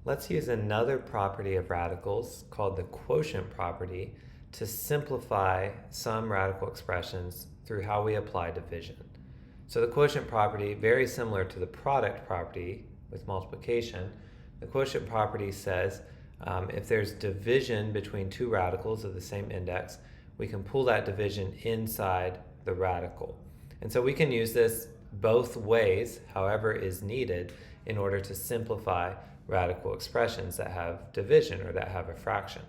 Let's use another property of radicals called the quotient property to simplify some radical expressions through how we apply division. So the quotient property, very similar to the product property with multiplication, the quotient property says if there's division between two radicals of the same index, we can pull that division inside the radical. And so we can use this both ways, however is needed, in order to simplify radical expressions that have division or that have a fraction.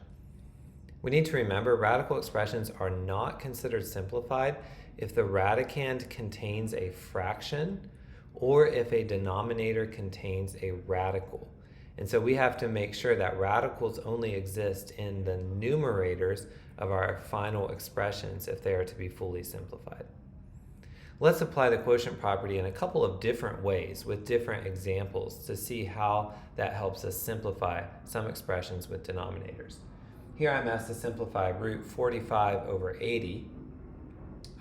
We need to remember radical expressions are not considered simplified if the radicand contains a fraction or if a denominator contains a radical. And so we have to make sure that radicals only exist in the numerators of our final expressions if they are to be fully simplified. Let's apply the quotient property in a couple of different ways with different examples to see how that helps us simplify some expressions with denominators. Here I'm asked to simplify root 45 over 80.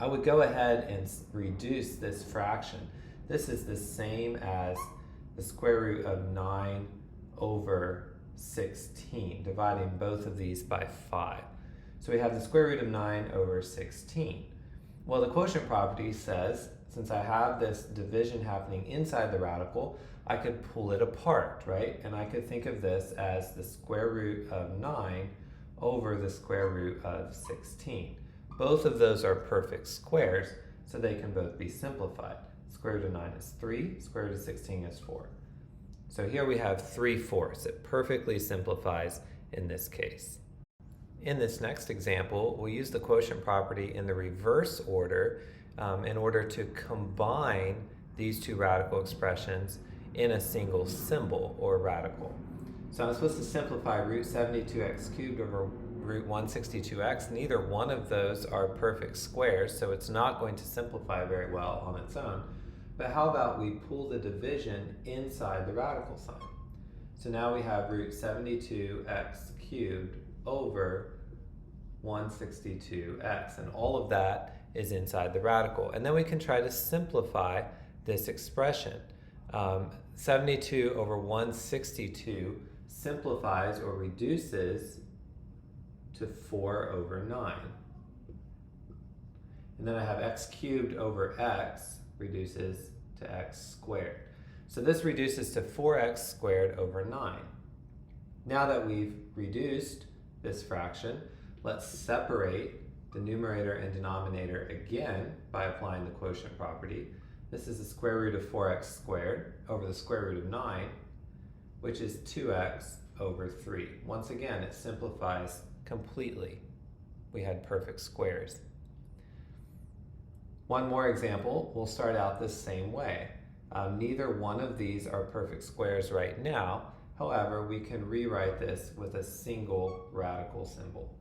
I would go ahead and reduce this fraction. This is the same as the square root of 9 over 16, dividing both of these by 5. So we have the square root of 9 over 16. Well, the quotient property says, since I have this division happening inside the radical, I could pull it apart, right? And I could think of this as the square root of 9 over the square root of 16. Both of those are perfect squares, so they can both be simplified. Square root of 9 is 3, square root of 16 is 4. So here we have 3/4. It perfectly simplifies in this case. In this next example, we'll use the quotient property in the reverse order in order to combine these two radical expressions in a single symbol or radical. So I'm supposed to simplify root 72x cubed over root 162x. Neither one of those are perfect squares, so it's not going to simplify very well on its own. But how about we pull the division inside the radical sign? So now we have root 72x cubed over 162x, and all of that is inside the radical. And then we can try to simplify this expression. 72 over 162 simplifies or reduces to 4 over 9. And then I have x cubed over x reduces to x squared. So this reduces to 4x squared over 9. Now that we've reduced this fraction, let's separate the numerator and denominator again by applying the quotient property. This is the square root of 4x squared over the square root of 9, which is 2x over 3. Once again, it simplifies completely. We had perfect squares. One more example, we'll start out the same way. Neither one of these are perfect squares right now. However, we can rewrite this with a single radical symbol.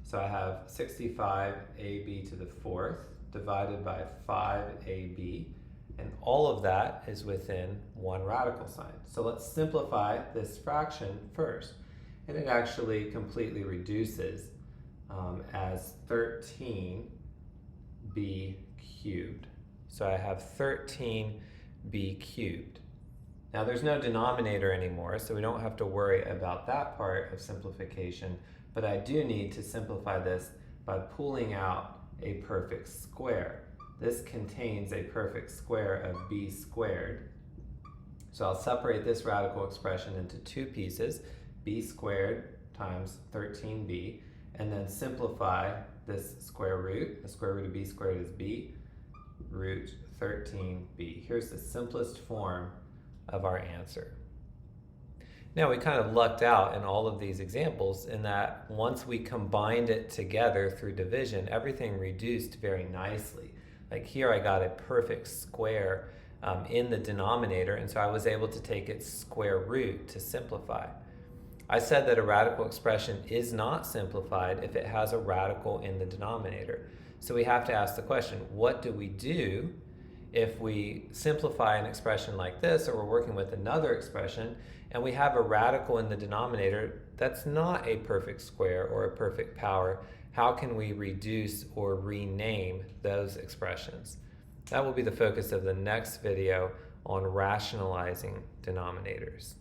So I have 65ab to the 4th divided by 5ab, and all of that is within one radical sign. So let's simplify this fraction first. And it actually completely reduces as 13b cubed. So I have 13b cubed. Now there's no denominator anymore, so we don't have to worry about that part of simplification, but I do need to simplify this by pulling out a perfect square. This contains a perfect square of b squared. So I'll separate this radical expression into two pieces, b squared times 13b, and then simplify this square root. The square root of b squared is b, root 13b. Here's the simplest form of our answer. Now we kind of lucked out in all of these examples in that once we combined it together through division, everything reduced very nicely. Like here I got a perfect square in the denominator, and so I was able to take its square root to simplify. I said that a radical expression is not simplified if it has a radical in the denominator. So we have to ask the question, what do we do if we simplify an expression like this, or we're working with another expression, and we have a radical in the denominator that's not a perfect square or a perfect power? How can we reduce or rename those expressions? That will be the focus of the next video on rationalizing denominators.